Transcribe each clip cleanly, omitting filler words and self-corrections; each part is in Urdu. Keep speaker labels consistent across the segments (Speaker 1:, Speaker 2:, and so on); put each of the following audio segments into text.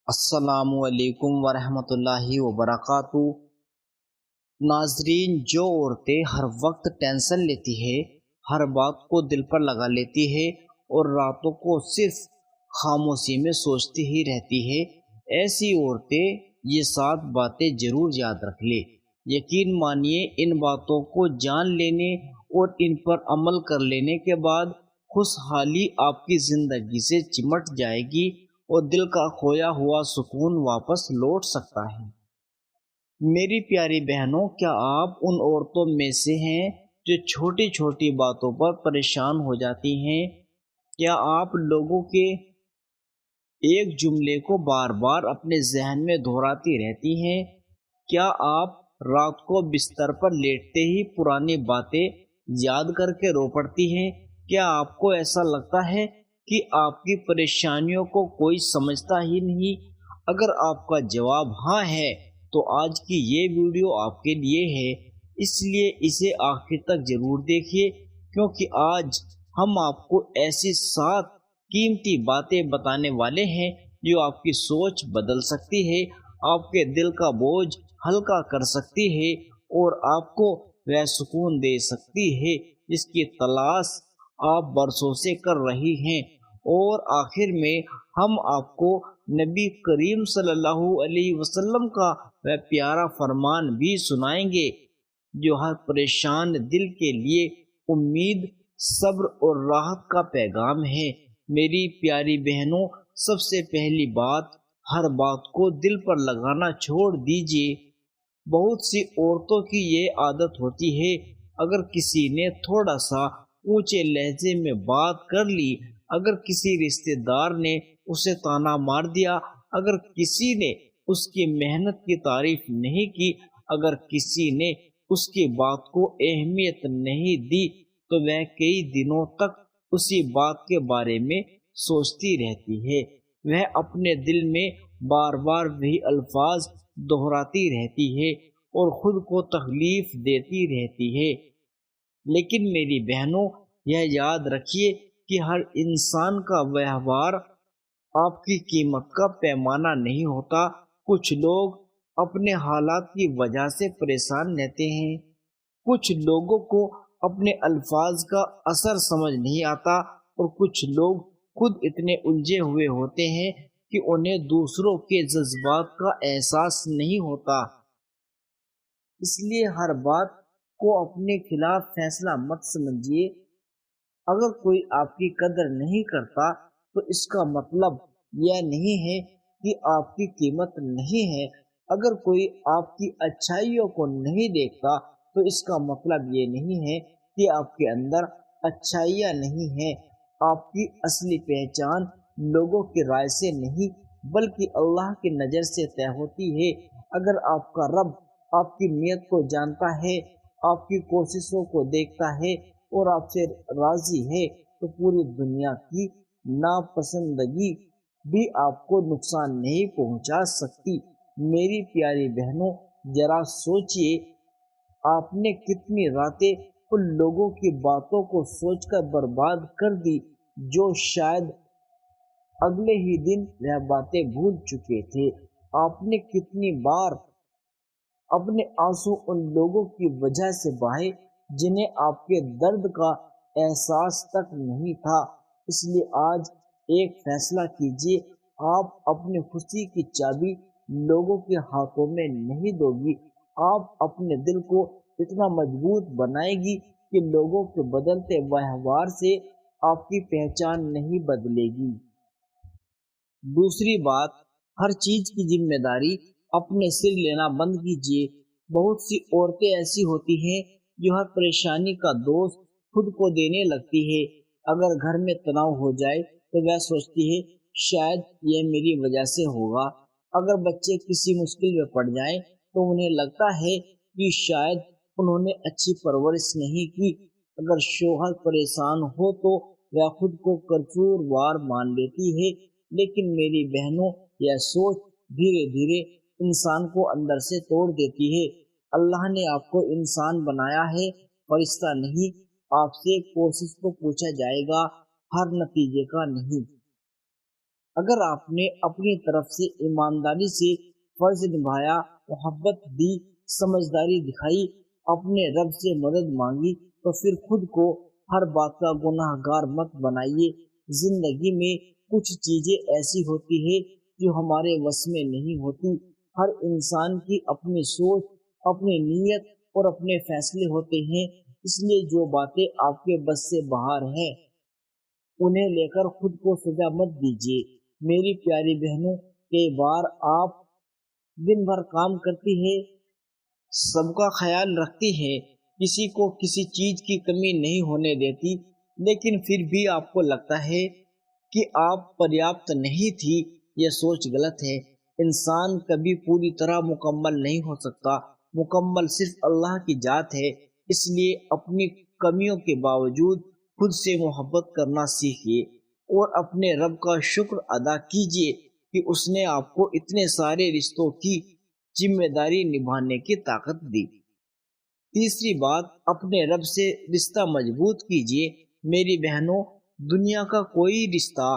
Speaker 1: السلام علیکم ورحمۃ اللہ وبرکاتہ۔ ناظرین، جو عورتیں ہر وقت ٹینشن لیتی ہے، ہر بات کو دل پر لگا لیتی ہے اور راتوں کو صرف خاموشی میں سوچتی ہی رہتی ہے، ایسی عورتیں یہ 7 باتیں ضرور یاد رکھ لے۔ یقین مانیے، ان باتوں کو جان لینے اور ان پر عمل کر لینے کے بعد خوشحالی آپ کی زندگی سے چمٹ جائے گی اور دل کا کھویا ہوا سکون واپس لوٹ سکتا ہے۔ میری پیاری بہنوں، کیا آپ ان عورتوں میں سے ہیں جو چھوٹی چھوٹی باتوں پر پریشان ہو جاتی ہیں؟ کیا آپ لوگوں کے ایک جملے کو بار بار اپنے ذہن میں دہراتی رہتی ہیں؟ کیا آپ رات کو بستر پر لیٹتے ہی پرانی باتیں یاد کر کے رو پڑتی ہیں؟ کیا آپ کو ایسا لگتا ہے کہ آپ کی پریشانیوں کو کوئی سمجھتا ہی نہیں؟ اگر آپ کا جواب ہاں ہے تو آج کی یہ ویڈیو آپ کے لیے ہے، اس لیے اسے آخر تک ضرور دیکھیے، کیونکہ آج ہم آپ کو ایسی 7 قیمتی باتیں بتانے والے ہیں جو آپ کی سوچ بدل سکتی ہے، آپ کے دل کا بوجھ ہلکا کر سکتی ہے اور آپ کو وہ سکون دے سکتی ہے جس کی تلاش آپ برسوں سے کر رہی ہیں۔ اور آخر میں ہم آپ کو نبی کریم صلی اللہ علیہ وسلم کا وہ پیارا فرمان بھی سنائیں گے جو ہر پریشان دل کے لیے امید، صبر اور راحت کا پیغام ہے۔ میری پیاری بہنوں، سب سے پہلی بات، ہر بات کو دل پر لگانا چھوڑ دیجیے۔ بہت سی عورتوں کی یہ عادت ہوتی ہے، اگر کسی نے تھوڑا سا اونچے لہجے میں بات کر لی، اگر کسی رشتہ دار نے اسے تانا مار دیا، اگر کسی نے اس کی محنت کی تعریف نہیں کی، اگر کسی نے اس کی بات کو اہمیت نہیں دی، تو وہ کئی دنوں تک اسی بات کے بارے میں سوچتی رہتی ہے۔ وہ اپنے دل میں بار بار وہی الفاظ دہراتی رہتی ہے اور خود کو تکلیف دیتی رہتی ہے۔ لیکن میری بہنوں، یہ یاد رکھیے کہ ہر انسان کا ویوہار آپ کی قیمت کا پیمانہ نہیں ہوتا۔ کچھ لوگ اپنے حالات کی وجہ سے پریشان رہتے ہیں، کچھ لوگوں کو اپنے الفاظ کا اثر سمجھ نہیں آتا، اور کچھ لوگ خود اتنے الجھے ہوئے ہوتے ہیں کہ انہیں دوسروں کے جذبات کا احساس نہیں ہوتا۔ اس لیے ہر بات کو اپنے خلاف فیصلہ مت سمجھیے۔ اگر کوئی آپ کی قدر نہیں کرتا تو اس کا مطلب یہ نہیں ہے کہ آپ کی قیمت نہیں ہے۔ اگر کوئی آپ کی اچھائیوں کو نہیں دیکھتا تو اس کا مطلب یہ نہیں ہے کہ آپ کے اندر اچھائیاں نہیں ہیں۔ آپ کی اصلی پہچان لوگوں کی رائے سے نہیں بلکہ اللہ کی نظر سے طے ہوتی ہے۔ اگر آپ کا رب آپ کی نیت کو جانتا ہے، آپ کی کوششوں کو دیکھتا ہے اور آپ سے راضی ہے، تو پوری دنیا کی ناپسندگی بھی آپ کو نقصان نہیں پہنچا سکتی۔ میری پیاری بہنوں، ذرا سوچئے، آپ نے کتنی راتیں ان لوگوں کی باتوں کو سوچ کر برباد کر دی جو شاید اگلے ہی دن وہ باتیں بھول چکے تھے۔ آپ نے کتنی بار اپنے آنسو ان لوگوں کی وجہ سے بہائے جنہیں آپ کے درد کا احساس تک نہیں تھا۔ اس لیے آج ایک فیصلہ کیجیے، آپ اپنی خوشی کی چابی لوگوں کے ہاتھوں میں نہیں دو گی۔ آپ اپنے دل کو اتنا مضبوط بنائے گی کہ لوگوں کے بدلتے ویوہار سے آپ کی پہچان نہیں بدلے گی۔ دوسری بات، ہر چیز کی ذمہ داری اپنے سر لینا بند کیجیے۔ بہت سی عورتیں ایسی ہوتی ہیں جو ہر پریشانی کا دوش خود کو دینے لگتی ہے۔ اگر گھر میں تناؤ ہو جائے تو وہ سوچتی ہے شاید یہ میری وجہ سے ہوگا۔ اگر بچے کسی مشکل میں پڑ جائیں تو انہیں لگتا ہے کہ شاید انہوں نے اچھی پرورش نہیں کی۔ اگر شوہر پریشان ہو تو وہ خود کو قصور وار مان لیتی ہے۔ لیکن میری بہنوں، یہ سوچ دھیرے دھیرے انسان کو اندر سے توڑ دیتی ہے۔ اللہ نے آپ کو انسان بنایا ہے، فرشتہ نہیں۔ آپ سے کوشش کو پوچھا جائے گا، ہر نتیجے کا نہیں۔ اگر آپ نے اپنی طرف سے ایمانداری سے فرض نبھایا، محبت دی، سمجھداری دکھائی، اپنے رب سے مدد مانگی، تو پھر خود کو ہر بات کا گناہ گار مت بنائیے۔ زندگی میں کچھ چیزیں ایسی ہوتی ہیں جو ہمارے وس میں نہیں ہوتی۔ ہر انسان کی اپنی سوچ، اپنی نیت اور اپنے فیصلے ہوتے ہیں، اس لیے جو باتیں آپ کے بس سے باہر ہیں انہیں لے کر خود کو سزا مت دیجیے۔ میری پیاری بہنوں، کئی بار آپ دن بھر کام کرتی ہیں، سب کا خیال رکھتی ہیں، کسی کو کسی چیز کی کمی نہیں ہونے دیتی، لیکن پھر بھی آپ کو لگتا ہے کہ آپ پریاپت نہیں تھی۔ یہ سوچ غلط ہے۔ انسان کبھی پوری طرح مکمل نہیں ہو سکتا، مکمل صرف اللہ کی ذات ہے۔ اس لیے اپنی کمیوں کے باوجود خود سے محبت کرنا سیکھیے اور اپنے رب کا شکر ادا کیجیے کہ اس نے آپ کو اتنے سارے رشتوں کی ذمہ داری نبھانے کی طاقت دی۔ تیسری بات، اپنے رب سے رشتہ مضبوط کیجیے۔ میری بہنوں، دنیا کا کوئی رشتہ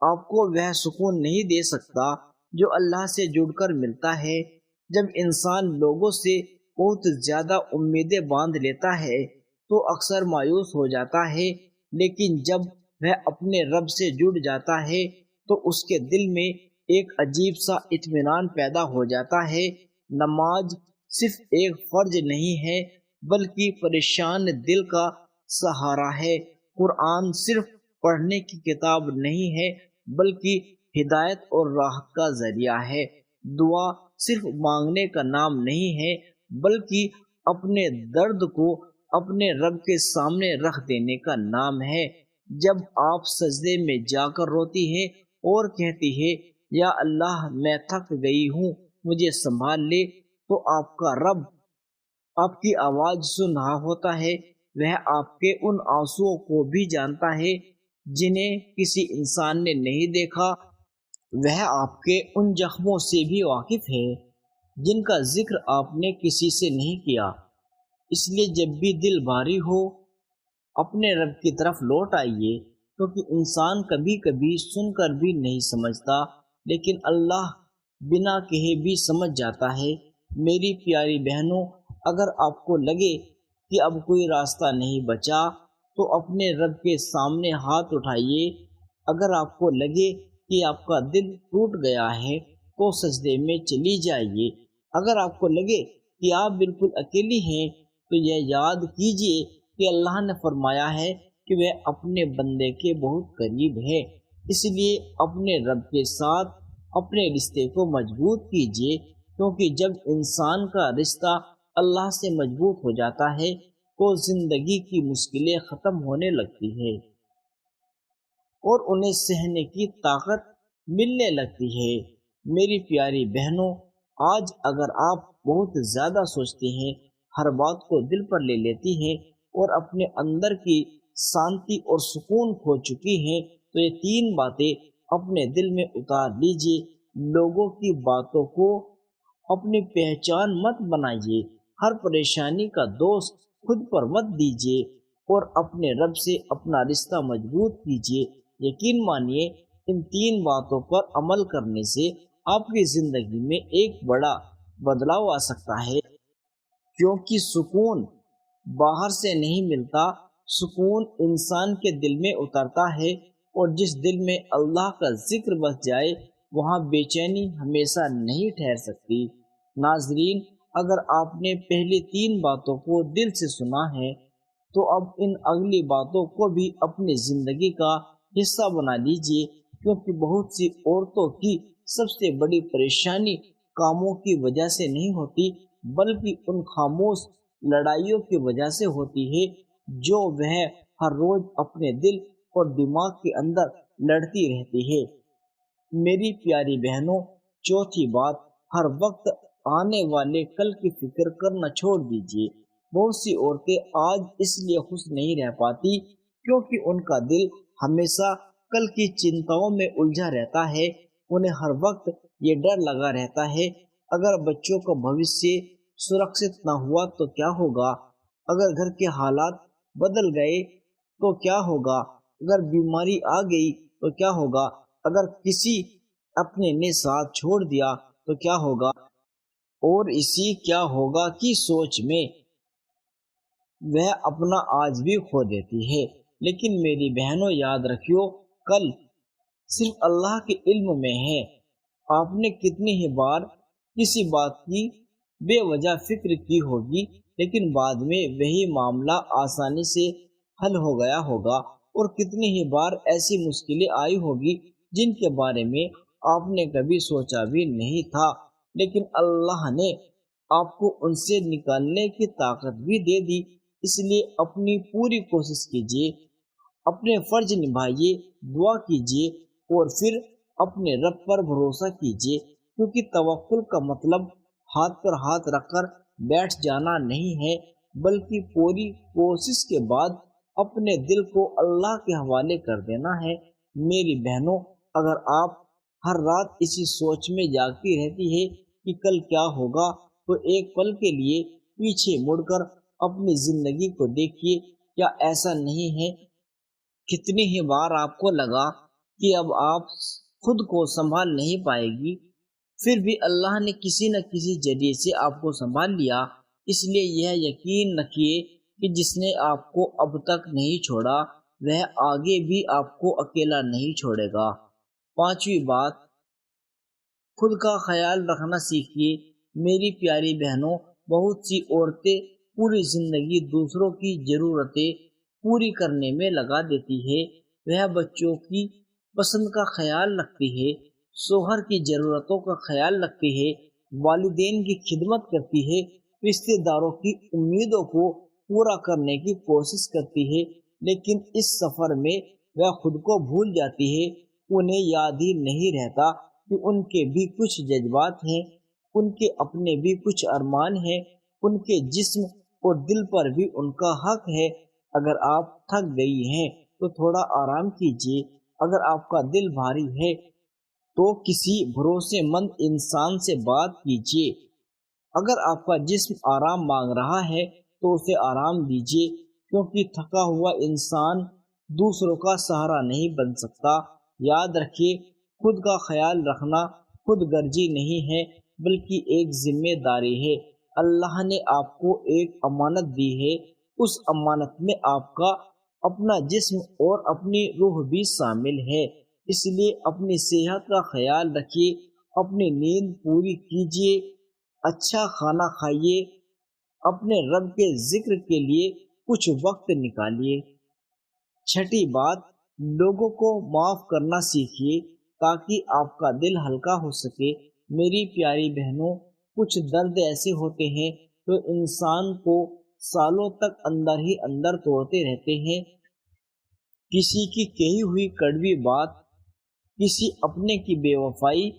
Speaker 1: آپ کو وہ سکون نہیں دے سکتا جو اللہ سے جڑ کر ملتا ہے۔ جب انسان لوگوں سے بہت زیادہ امیدیں باندھ لیتا ہے تو اکثر مایوس ہو جاتا ہے، لیکن جب وہ اپنے رب سے جڑ جاتا ہے تو اس کے دل میں ایک عجیب سا اطمینان پیدا ہو جاتا ہے۔ نماز صرف ایک فرض نہیں ہے بلکہ پریشان دل کا سہارا ہے۔ قرآن صرف پڑھنے کی کتاب نہیں ہے بلکہ ہدایت اور راحت کا ذریعہ ہے۔ دعا صرف مانگنے کا نام نہیں ہے بلکہ اپنے درد کو اپنے رب کے سامنے رکھ دینے کا نام ہے۔ جب آپ سجدے میں جا کر روتی ہیں اور کہتی ہے یا اللہ میں تھک گئی ہوں مجھے سنبھال لے، تو آپ کا رب آپ کی آواز سن رہا ہوتا ہے۔ وہ آپ کے ان آنسوؤں کو بھی جانتا ہے جنہیں کسی انسان نے نہیں دیکھا۔ وہ آپ کے ان زخموں سے بھی واقف ہے جن کا ذکر آپ نے کسی سے نہیں کیا۔ اس لیے جب بھی دل بھاری ہو اپنے رب کی طرف لوٹ آئیے، کیونکہ انسان کبھی کبھی سن کر بھی نہیں سمجھتا لیکن اللہ بنا کہے بھی سمجھ جاتا ہے۔ میری پیاری بہنوں، اگر آپ کو لگے کہ اب کوئی راستہ نہیں بچا تو اپنے رب کے سامنے ہاتھ اٹھائیے۔ اگر آپ کو لگے کہ آپ کا دل ٹوٹ گیا ہے تو سجدے میں چلی جائیے۔ اگر آپ کو لگے کہ آپ بالکل اکیلی ہیں تو یہ یاد کیجیے کہ اللہ نے فرمایا ہے کہ وہ اپنے بندے کے بہت قریب ہے۔ اس لیے اپنے رب کے ساتھ اپنے رشتے کو مضبوط کیجیے، کیونکہ جب انسان کا رشتہ اللہ سے مضبوط ہو جاتا ہے تو زندگی کی مشکلیں ختم ہونے لگتی ہیں اور انہیں سہنے کی طاقت ملنے لگتی ہے۔ میری پیاری بہنوں، آج اگر آپ بہت زیادہ سوچتے ہیں، ہر بات کو دل پر لے لیتی ہیں اور اپنے اندر کی شانتی اور سکون کھو چکی ہیں تو یہ 3 باتیں اپنے دل میں اتار لیجیے۔ لوگوں کی باتوں کو اپنی پہچان مت بنائیے، ہر پریشانی کا دوست خود پر مت دیجیے اور اپنے رب سے اپنا رشتہ مضبوط کیجیے۔ یقین مانیے ان 3 باتوں پر عمل کرنے سے آپ کی زندگی میں ایک بڑا بدلاؤ آ سکتا ہے، کیونکہ سکون باہر سے نہیں ملتا، سکون انسان کے دل میں اترتا ہے، اور جس دل میں اللہ کا ذکر بس جائے وہاں بے چینی ہمیشہ نہیں ٹھہر سکتی۔ ناظرین، اگر آپ نے پہلی 3 باتوں کو دل سے سنا ہے تو اب ان اگلی باتوں کو بھی اپنی زندگی کا حصہ بنا لیجیے، کیونکہ بہت سی عورتوں کی سب سے بڑی پریشانی کاموں کی وجہ سے نہیں ہوتی بلکہ ان خاموش لڑائیوں کی وجہ سے ہوتی ہے جو وہ ہر روز اپنے دل اور دماغ کے اندر لڑتی رہتی ہے۔ میری پیاری بہنوں، چوتھی بات، ہر وقت آنے والے کل کی فکر کرنا چھوڑ دیجیے۔ بہت سی عورتیں آج اس لیے خوش نہیں رہ پاتی کیونکہ ان کا دل ہمیشہ کل کی چنتاؤں میں الجھا رہتا ہے۔ انہیں ہر وقت یہ ڈر لگا رہتا ہے، اگر بچوں کا بھوشیہ سرکشت نہ ہوا تو کیا ہوگا، اگر گھر کے حالات بدل گئے تو کیا ہوگا، اگر بیماری آ گئی تو کیا ہوگا، اگر کسی اپنے نے ساتھ چھوڑ دیا تو کیا ہوگا، اور اسی کیا ہوگا کی سوچ میں وہ اپنا آج بھی کھو دیتی ہے۔ لیکن میری بہنوں یاد رکھیو، کل صرف اللہ کے علم میں ہے۔ آپ نے کتنی ہی بار کسی بات کی بے وجہ فکر کی ہوگی، لیکن بعد میں وہی معاملہ آسانی سے حل ہو گیا ہوگا، اور کتنی ہی بار ایسی مشکلیں آئی ہوگی جن کے بارے میں آپ نے کبھی سوچا بھی نہیں تھا، لیکن اللہ نے آپ کو ان سے نکالنے کی طاقت بھی دے دی۔ اس لیے اپنی پوری کوشش کیجیے، اپنے فرض نبھائیے، دعا کیجیے، اور پھر اپنے رب پر بھروسہ کیجیے، کیونکہ توکل کا مطلب ہاتھ پر ہاتھ رکھ کر بیٹھ جانا نہیں ہے، بلکہ پوری کوشش کے بعد اپنے دل کو اللہ کے حوالے کر دینا ہے۔ میری بہنوں، اگر آپ ہر رات اسی سوچ میں جاگتی رہتی ہے کہ کل کیا ہوگا، تو ایک پل کے لیے پیچھے مڑ کر اپنی زندگی کو دیکھیے، کیا ایسا نہیں ہے کتنی ہی بار آپ کو لگا کہ اب آپ خود کو سنبھال نہیں پائے گی، پھر بھی اللہ نے کسی نہ کسی ذریعے سے آپ کو سنبھال لیا۔ اس لیے یہ یقین رکھیے کہ جس نے آپ کو اب تک نہیں چھوڑا، وہ آگے بھی آپ کو اکیلا نہیں چھوڑے گا۔ پانچویں بات، خود کا خیال رکھنا سیکھیے۔ میری پیاری بہنوں، بہت سی عورتیں پوری زندگی دوسروں کی ضرورتیں پوری کرنے میں لگا دیتی ہے۔ وہ بچوں کی پسند کا خیال رکھتی ہے، شوہر کی ضرورتوں کا خیال رکھتی ہے، والدین کی خدمت کرتی ہے، رشتہ داروں کی امیدوں کو پورا کرنے کی کوشش کرتی ہے، لیکن اس سفر میں وہ خود کو بھول جاتی ہے۔ انہیں یاد ہی نہیں رہتا کہ ان کے بھی کچھ جذبات ہیں، ان کے اپنے بھی کچھ ارمان ہیں، ان کے جسم اور دل پر بھی ان کا حق ہے۔ اگر آپ تھک گئی ہیں تو تھوڑا آرام کیجیے، اگر آپ کا دل بھاری ہے تو کسی بھروسے مند انسان سے بات کیجیے، اگر آپ کا جسم آرام مانگ رہا ہے تو اسے آرام دیجیے، کیونکہ تھکا ہوا انسان دوسروں کا سہارا نہیں بن سکتا۔ یاد رکھیے، خود کا خیال رکھنا خود غرضی نہیں ہے، بلکہ ایک ذمہ داری ہے۔ اللہ نے آپ کو ایک امانت دی ہے، اس امانت میں آپ کا اپنا جسم اور اپنی روح بھی شامل ہے۔ اس لیے اپنی صحت کا خیال رکھیے، اپنی نیند پوری کیجیے، اچھا کھانا کھائیے، اپنے رب کے ذکر کے لیے کچھ وقت نکالیے۔ چھٹی بات، لوگوں کو معاف کرنا سیکھیے تاکہ آپ کا دل ہلکا ہو سکے۔ میری پیاری بہنوں، کچھ درد ایسے ہوتے ہیں جو انسان کو سالوں تک اندر ہی اندر توڑتے رہتے ہیں۔ کسی کی کہی ہوئی کڑوی بات، کسی اپنے کی بے وفائی،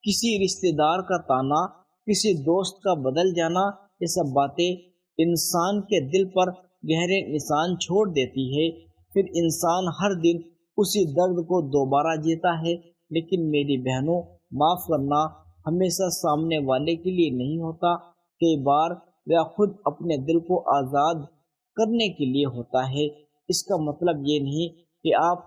Speaker 1: کسی رشتہ دار کا طعنہ، کسی دوست کا بدل جانا، یہ سب باتیں انسان کے دل پر گہرے نشان چھوڑ دیتی ہے۔ پھر انسان ہر دن اسی درد کو دوبارہ جیتا ہے۔ لیکن میری بہنوں، معاف کرنا ہمیشہ سامنے والے کے لیے نہیں ہوتا، کئی بار وہ خود اپنے دل کو آزاد کرنے کے لیے ہوتا ہے۔ اس کا مطلب یہ نہیں کہ آپ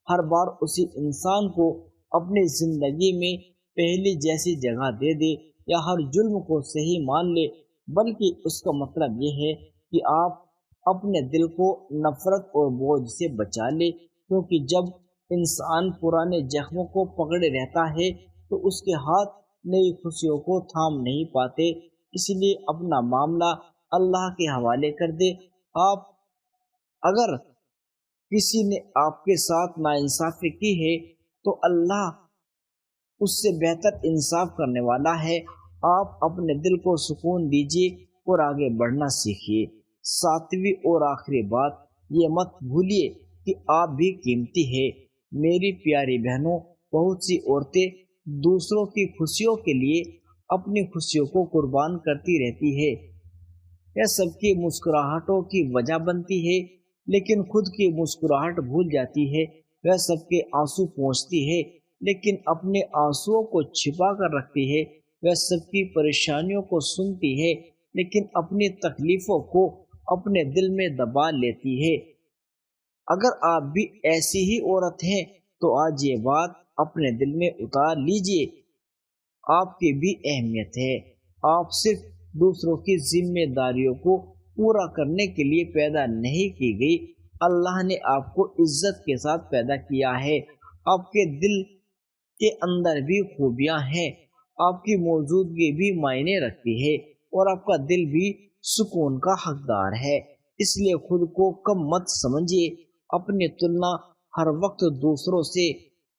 Speaker 1: ہر بار اسی انسان کو اپنی زندگی میں پہلی جیسی جگہ دے دے یا ہر ظلم کو صحیح مان لے، بلکہ اس کا مطلب یہ ہے کہ آپ اپنے دل کو نفرت اور بوجھ سے بچا لے، کیونکہ جب انسان پرانے زخموں کو پکڑے رہتا ہے تو اس کے ہاتھ نئی خوشیوں کو تھام نہیں پاتے۔ اس لیے اپنا معاملہ اللہ کے حوالے کر دے۔ آپ اگر کسی نے آپ کے ساتھ ناانصافی کی ہے تو اللہ اس سے بہتر انصاف کرنے والا ہے۔ آپ اپنے دل کو سکون دیجیے اور آگے بڑھنا سیکھیے۔ ساتویں اور آخری بات، یہ مت بھولیے کہ آپ بھی قیمتی ہے۔ میری پیاری بہنوں، بہت سی عورتیں دوسروں کی خوشیوں کے لیے اپنی خوشیوں کو قربان کرتی رہتی ہے۔ یہ سب کی مسکراہٹوں کی وجہ بنتی ہے، لیکن خود کی مسکراہٹ بھول جاتی ہے۔ وہ سب کے آنسو پونچھتی ہے، لیکن اپنے آنسوؤں کو چھپا کر رکھتی ہے۔ وہ سب کی پریشانیوں کو سنتی ہے، لیکن اپنی تکلیفوں کو اپنے دل میں دبا لیتی ہے۔ اگر آپ بھی ایسی ہی عورت ہیں تو آج یہ بات اپنے دل میں اتار لیجئے۔ آپ کی بھی اہمیت ہے، آپ صرف دوسروں کی ذمہ داریوں کو پورا کرنے کے لیے پیدا نہیں کی گئی، اللہ نے آپ کو عزت کے ساتھ پیدا کیا ہے۔ آپ کے دل کے اندر بھی خوبیاں ہیں، آپ کی موجودگی بھی معنی رکھتی ہے اور آپ کا دل بھی سکون کا حقدار ہے۔ اس لیے خود کو کم مت سمجھیے، اپنی تلنا ہر وقت دوسروں سے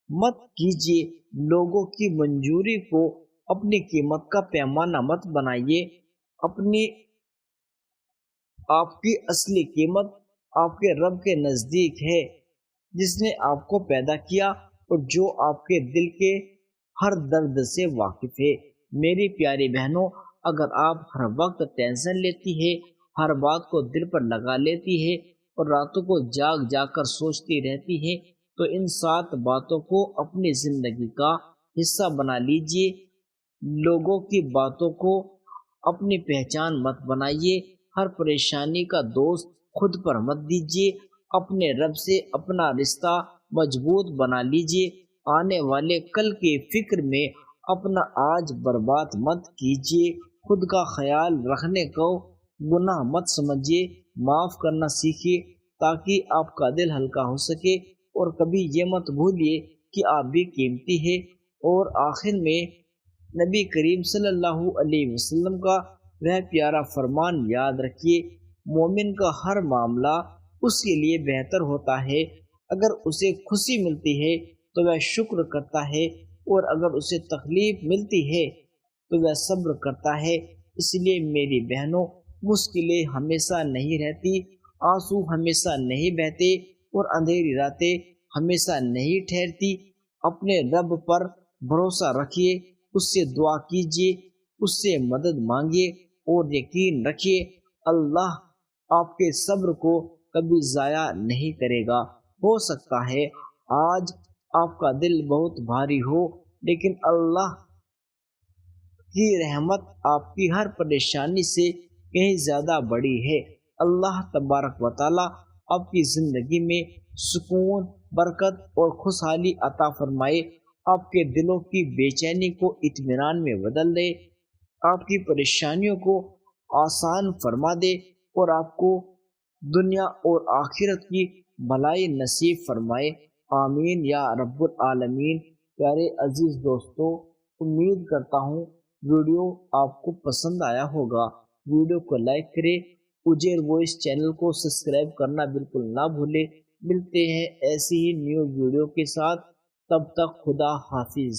Speaker 1: مت کیجیے، لوگوں کی منظوری کو اپنی قیمت کا پیمانہ مت بنائیے۔ آپ کی اصلی قیمت آپ کے رب کے نزدیک ہے، جس نے آپ کو پیدا کیا اور جو آپ کے دل کے ہر درد سے واقف ہے۔ میری پیاری بہنوں، اگر آپ ہر وقت ٹینشن لیتی ہے، ہر بات کو دل پر لگا لیتی ہے اور راتوں کو جاگ جاگ کر سوچتی رہتی ہے، تو ان 7 باتوں کو اپنی زندگی کا حصہ بنا لیجئے۔ لوگوں کی باتوں کو اپنی پہچان مت بنائیے، ہر پریشانی کا دوست خود پر مت دیجیے، اپنے رب سے اپنا رشتہ مضبوط بنا لیجیے، آنے والے کل کی فکر میں اپنا آج برباد مت کیجیے، خود کا خیال رکھنے کو گناہ مت سمجھیے، معاف کرنا سیکھیے تاکہ آپ کا دل ہلکا ہو سکے، اور کبھی یہ مت بھولیے کہ آپ بھی قیمتی ہے۔ اور آخر میں نبی کریم صلی اللہ علیہ وسلم کا وہ پیارا فرمان یاد رکھیے، مومن کا ہر معاملہ اس کے لیے بہتر ہوتا ہے، اگر اسے خوشی ملتی ہے تو وہ شکر کرتا ہے، اور اگر اسے تکلیف ملتی ہے تو وہ صبر کرتا ہے۔ اس لیے میری بہنوں، مشکلیں ہمیشہ نہیں رہتی، آنسو ہمیشہ نہیں بہتے، اور اندھیری راتیں ہمیشہ نہیں ٹھہرتی۔ اپنے رب پر بھروسہ رکھیے، اس سے دعا کیجیے، اس سے مدد مانگیے، اور یقین رکھیے اللہ آپ کے صبر کو کبھی ضائع نہیں کرے گا۔ ہو سکتا ہے آج آپ کا دل بہت بھاری ہو، لیکن اللہ کی رحمت آپ کی ہر پریشانی سے کہیں زیادہ بڑی ہے۔ اللہ تبارک و تعالی آپ کی زندگی میں سکون، برکت اور خوشحالی عطا فرمائے، آپ کے دلوں کی بے چینی کو اطمینان میں بدل دے، آپ کی پریشانیوں کو آسان فرما دے، اور آپ کو دنیا اور آخرت کی بھلائی نصیب فرمائے۔ آمین یا رب العالمین۔ پیارے عزیز دوستو، امید کرتا ہوں ویڈیو آپ کو پسند آیا ہوگا۔ ویڈیو کو لائک کریں، اجیر وائس چینل کو سبسکرائب کرنا بالکل نہ بھولیں۔ ملتے ہیں ایسی ہی نیو ویڈیو کے ساتھ، تب تک خدا حافظ۔